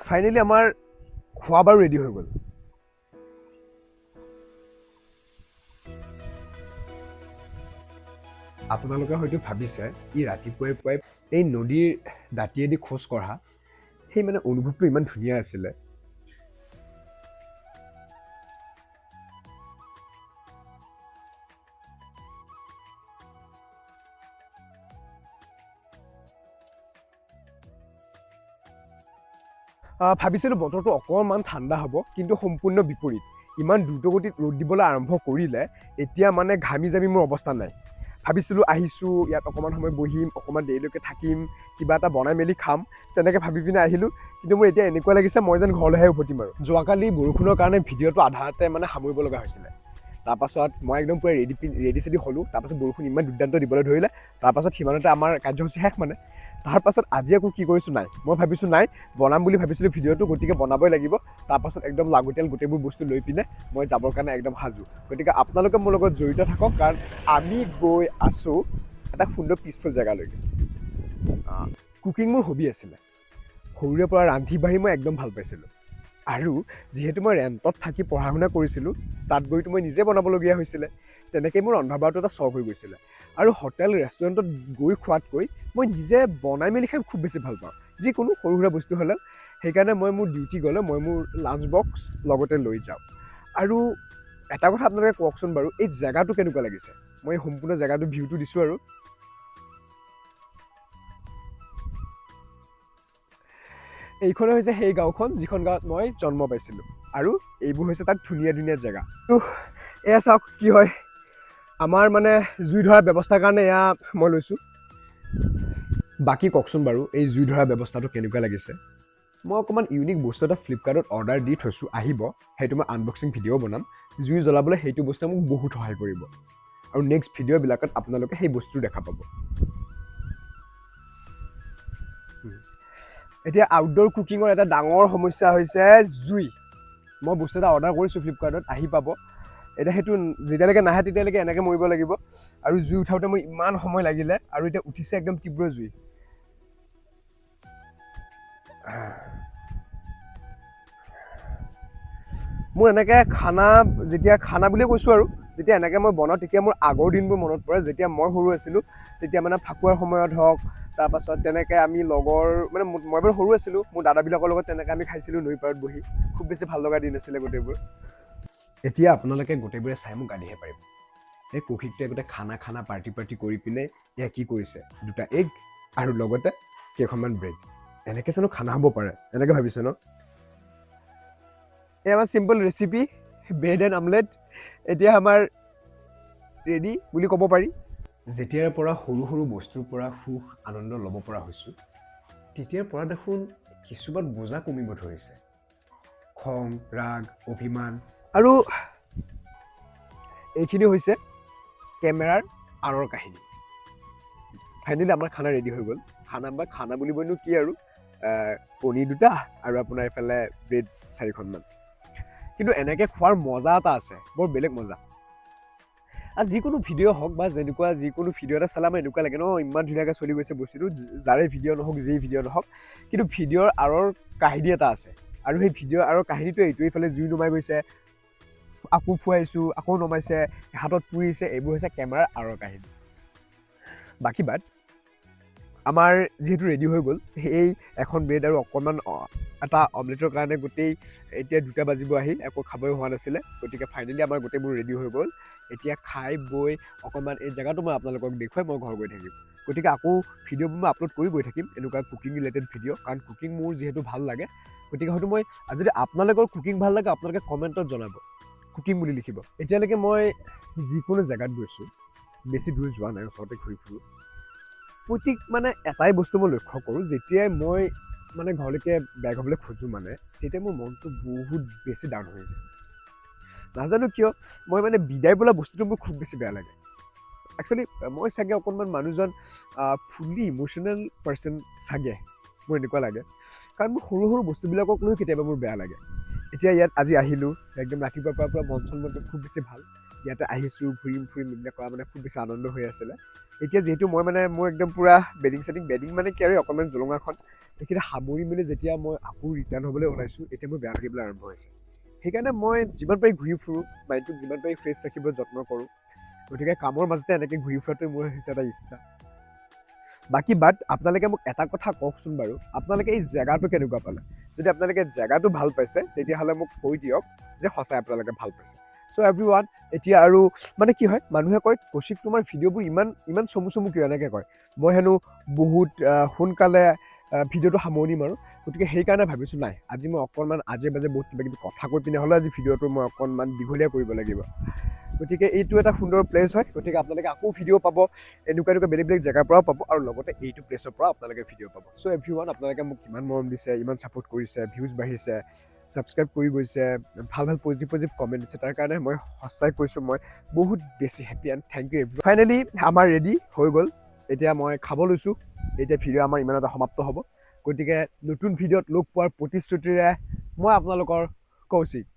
Finally আমাৰ খোৱা বাৰু ৰেডি হৈ গ'ল। আপোনালোকে হয়তো ভাবিছে ই ৰাতিপুৱাই পুৱাই এই নদীৰ দাঁতিয়েদি খোজ কঢ়া সেই মানে অনুভৱটো ইমান ধুনীয়া আছিলে। ভাবিছিলোঁ বতৰটো অকণমান ঠাণ্ডা হ'ব, কিন্তু সম্পূৰ্ণ বিপৰীত। ইমান দ্ৰুতগতিত ৰ'দ দিবলৈ আৰম্ভ কৰিলে এতিয়া মানে ঘামি জামি মোৰ অৱস্থা নাই। ভাবিছিলোঁ আহিছোঁ ইয়াত অকণমান সময় বহিম, অকণমান দেৰিলৈকে থাকিম, কিবা এটা বনাই মেলি খাম, তেনেকৈ ভাবি পিনে আহিলোঁ। কিন্তু মোৰ এতিয়া এনেকুৱা লাগিছে মই যেন ঘৰলৈহে উভতিম আৰু। যোৱাকালি বৰষুণৰ কাৰণে ভিডিঅ'টো আধাতে মানে সামৰিব লগা হৈছিলে। তাৰপাছত মই একদম পূৰা ৰেডি চেডি হ'লোঁ। তাৰপাছত বৰষুণ ইমান দুৰ্দান্ত দিবলৈ ধৰিলে, তাৰপাছত সিমানতে আমাৰ কাৰ্যসূচী শেষ মানে। তাৰপাছত আজি আকৌ কি কৰিছোঁ নাই, মই ভাবিছোঁ নাই বনাম বুলি ভাবিছিলোঁ ভিডিঅ'টো, গতিকে বনাবই লাগিব। তাৰপাছত একদম লাগতিয়াল গোটেইবোৰ বস্তু লৈ পিনে মই যাবৰ কাৰণে একদম সাজু। গতিকে আপোনালোকে মোৰ লগত জড়িত থাকক, কাৰণ আমি গৈ আছোঁ এটা সুন্দৰ পিচফুল জেগালৈকে। কুকিং মোৰ হবি আছিলে। সৰুৰে পৰা ৰান্ধি বাঢ়ি মই একদম ভাল পাইছিলোঁ। আৰু যিহেতু মই ৰেণ্টত থাকি পঢ়া শুনা কৰিছিলোঁ, তাত গৈতো মই নিজে বনাবলগীয়া হৈছিলে। তেনেকৈ মোৰ ৰন্ধা বঢ়াটো এটা চখ হৈ গৈছিলে। আৰু হোটেল ৰেষ্টুৰেণ্টত গৈ খোৱাতকৈ মই নিজে বনাই মেলি খাই খুব বেছি ভাল পাওঁ, যিকোনো সৰু সুৰা বস্তু হ'লেও। সেইকাৰণে মই মোৰ ডিউটি গ'লে মই মোৰ লাঞ্চ বক্স লগতে লৈ যাওঁ। আৰু এটা কথা আপোনালোকে কওকচোন বাৰু, এই জেগাটো কেনেকুৱা লাগিছে? মই সম্পূৰ্ণ জেগাটো ভিউটো দিছোঁ আৰু। এইখনে হৈছে সেই গাঁওখন যিখন গাঁৱত মই জন্ম পাইছিলোঁ। আৰু এইবোৰ হৈছে তাত ধুনীয়া ধুনীয়া জেগা। এয়া চাওক কি হয়, আমাৰ মানে জুই ধৰা ব্যৱস্থাৰ কাৰণে এয়া মই লৈছোঁ। বাকী কওকচোন বাৰু এই জুই ধৰা ব্যৱস্থাটো কেনেকুৱা লাগিছে? মই অকণমান ইউনিক বস্তু এটা ফ্লিপকাৰ্টত অৰ্ডাৰ দি থৈছোঁ, আহিব। সেইটো মই আনবক্সিং ভিডিঅ' বনাম। জুই জ্বলাবলৈ সেইটো বস্তুৱে মোক বহুত সহায় কৰিব। আৰু নেক্সট ভিডিঅ'বিলাকত আপোনালোকে সেই বস্তুটো দেখা পাব। এতিয়া আউটডোৰ কুকিঙৰ এটা ডাঙৰ সমস্যা হৈছে জুই। মই বস্তু এটা অৰ্ডাৰ কৰিছোঁ ফ্লিপকাৰ্টত, আহি পাব। এতিয়া সেইটো যেতিয়ালৈকে নাহে তেতিয়ালৈকে এনেকৈ মৰিব লাগিব। আৰু জুই উঠাওঁতে মোৰ ইমান সময় লাগিলে, আৰু এতিয়া উঠিছে একদম তীব্ৰ জুই। মোৰ এনেকৈ যেতিয়া খানা বুলিয়ে কৈছোঁ আৰু, যেতিয়া এনেকৈ মই বনাওঁ তেতিয়া মোৰ আগৰ দিনবোৰ মনত পৰে। যেতিয়া মই সৰু আছিলোঁ তেতিয়া মানে ফাকুৱাৰ সময়ত হওক, তাৰপাছত তেনেকৈ আমি লগৰ মানে মই বাৰু সৰু আছিলোঁ, মোৰ দাদাবিলাকৰ লগত তেনেকৈ আমি খাইছিলোঁ নৈ পাৰত বহি। খুব বেছি ভাল লগা দিন আছিলে গোটেইবোৰ। এতিয়া আপোনালোকে গোটেইবোৰে চাই মোক গালিহে পাৰিব। এই কৌশিকটোৱে গোটেই খানা পাৰ্টি কৰি পিনে এয়া কি কৰিছে, 2টা এগ আৰু লগতে কেইখনমান ব্ৰেড। এনেকৈ জানো খানা হ'ব পাৰে? এনেকৈ ভাবিছে ন? এই আমাৰ simple recipe bread and omelette এতিয়া আমাৰ ৰেডি বুলি ক'ব পাৰি। যেতিয়াৰ পৰা সৰু সৰু বস্তুৰ পৰা সুখ আনন্দ ল'ব পৰা হৈছোঁ, তেতিয়াৰ পৰা দেখোন কিছুমান বোজা কমিব ধৰিছে। খং, ৰাগ, অভিমান। আৰু এইখিনি হৈছে কেমেৰাৰ আঁৰৰ কাহিনী। ফাইনেলি আমাৰ খানা ৰেডি হৈ গ'ল। খানা বুলিবনো কি আৰু, কণী 2টা আৰু আপোনাৰ এইফালে ব্ৰেড 4খনমান। কিন্তু এনেকৈ খোৱাৰ মজা এটা আছে, বৰ বেলেগ মজা। আৰু যিকোনো ভিডিঅ' হওক বা যিকোনো ভিডিঅ' এটা চালে আমাৰ এনেকুৱা লাগে ন, ইমান ধুনীয়াকৈ চলি গৈছে বস্তুটো, যাৰে ভিডিঅ' নহওক যেই ভিডিঅ' নহওক, কিন্তু ভিডিঅ'ৰ আঁৰৰ কাহিনী এটা আছে। আৰু সেই ভিডিঅ'ৰ আঁৰৰ কাহিনীটো এইটো, এইফালে জুই নুমাই গৈছে, আকৌ ফুৱাইছোঁ, আকৌ নমাইছে, হাতত পুৰিছে, এইবোৰ হৈছে কেমেৰাৰ আঁৰৰ কাহিনী। বাকী বাদ, আমাৰ যিহেতু ৰেডি হৈ গ'ল, সেই এখন ব্ৰেড আৰু অকণমান এটা অমলেটৰ কাৰণে গোটেই এতিয়া 2টা বাজিব আহি, একো খাবই হোৱা নাছিলে। গতিকে ফাইনেলি আমাৰ গোটেইবোৰ ৰেডি হৈ গ'ল। এতিয়া খাই বৈ অকণমান এই জেগাটো মই আপোনালোকক দেখুৱাই মই ঘৰ গৈ থাকিম। গতিকে আকৌ ভিডিঅ'বোৰ মই আপলোড কৰি গৈ থাকিম, এনেকুৱা কুকিং ৰিলেটেড ভিডিঅ'। কাৰণ কুকিং মোৰ যিহেতু ভাল লাগে, গতিকে হয়তো মই যদি আপোনালোকৰ কুকিং ভাল লাগে, আপোনালোকে কমেণ্টত জনাব, কুকিং বুলি লিখিব। এতিয়ালৈকে মই যিকোনো জেগাত গৈছোঁ, বেছি দূৰ যোৱা নাই, ওচৰতে ঘূৰি ফুৰোঁ। মানে এটাই বস্তু মই লক্ষ্য কৰোঁ, যেতিয়াই মই মানে ঘৰলৈকে বেগ হ'বলৈ খোজোঁ মানে, তেতিয়া মোৰ মনটো বহুত বেছি ডাউন হৈ যায়। নাজানো কিয়, মই মানে বিদায় বোলা বস্তুটো মোৰ খুব বেছি বেয়া লাগে। একচুৱেলি মই চাগে অকণমান মানুহজন ফুল্লি ইম'শ্যনেল পাৰ্চন চাগে, মোৰ এনেকুৱা লাগে। কাৰণ মোৰ সৰু সৰু বস্তুবিলাকক লৈ কেতিয়াবা মোৰ বেয়া লাগে। এতিয়া ইয়াত আজি আহিলোঁ, একদম ৰাতিপুৱাৰ পৰা মন চন খুব বেছি ভাল। ইয়াতে আহিছোঁ, ঘূৰিম এইবিলাক কৰা মানে খুব বেছি আনন্দ হৈ আছিলে। এতিয়া যিহেতু মই মানে মোৰ একদম পূৰা বেডিং মানে কি আৰু অকণমান জলঙাখন এইখিনি সামৰি মেলি যেতিয়া মই আকৌ ৰিটাৰ্ণ হ'বলৈ ওলাইছোঁ এতিয়া মোৰ বেয়া লাগিবলৈ আৰম্ভ হৈছে সেইকাৰণে মই যিমান পাৰি ঘূৰি ফুৰোঁ মাইণ্ডটোক যিমান পাৰি ফ্ৰেছ ৰাখিবলৈ যত্ন কৰোঁ গতিকে কামৰ মাজতে এনেকৈ ঘূৰি ফুৰাটোৱে মোৰ হৈছে এটা ইচ্ছা বাকী বাট আপোনালোকে মোক এটা কথা কওকচোন বাৰু আপোনালোকে এই জেগাটো কেনেকুৱা পালে যদি আপোনালোকে জেগাটো ভাল পাইছে তেতিয়াহ'লে মোক কৈ দিয়ক যে সঁচাই আপোনালোকে ভাল পাইছে চ' এভৰিৱান এতিয়া আৰু মানে কি হয় মানুহে কয় কৌশিক তোমাৰ ভিডিঅ'বোৰ ইমান চমু চমু কিয় এনেকৈ কয় মই হেনো বহুত সোনকালে ভিডিঅ'টো সামৰণি মাৰোঁ গতিকে সেইকাৰণে ভাবিছোঁ নাই আজি মই অকণমান আজে বাজে বহুত কিবা কিবি কথা কৈ পিনে হ'লেও আজি ভিডিঅ'টো মই অকণমান দীঘলীয়া কৰিব লাগিব গতিকে এইটো এটা সুন্দৰ প্লেচ হয় গতিকে আপোনালোকে আকৌ ভিডিঅ' পাব এনেকুৱা বেলেগ বেলেগ জেগাৰ পৰাও পাব আৰু লগতে এইটো প্লেচৰ পৰা আপোনালোকে ভিডিঅ' পাব চ' এভৰিৱান আপোনালোকে মোক ইমান মৰম দিছে ইমান ছাপোৰ্ট কৰিছে ভিউজ বাঢ়িছে ছাবস্ক্ৰাইব কৰি গৈছে ভাল পজিটিভ কমেণ্ট দিছে তাৰ কাৰণে মই সঁচাই কৈছোঁ মই বহুত বেছি happy and thank you every finally আমাৰ ৰেডি হৈ গ'ল এতিয়া মই খাব লৈছোঁ এতিয়া ভিডিঅ' আমাৰ ইমানতে সমাপ্ত হ'ব গতিকে নতুন ভিডিঅ'ত লগ পোৱাৰ প্ৰতিশ্ৰুতিৰে মই আপোনালোকৰ কৌশিক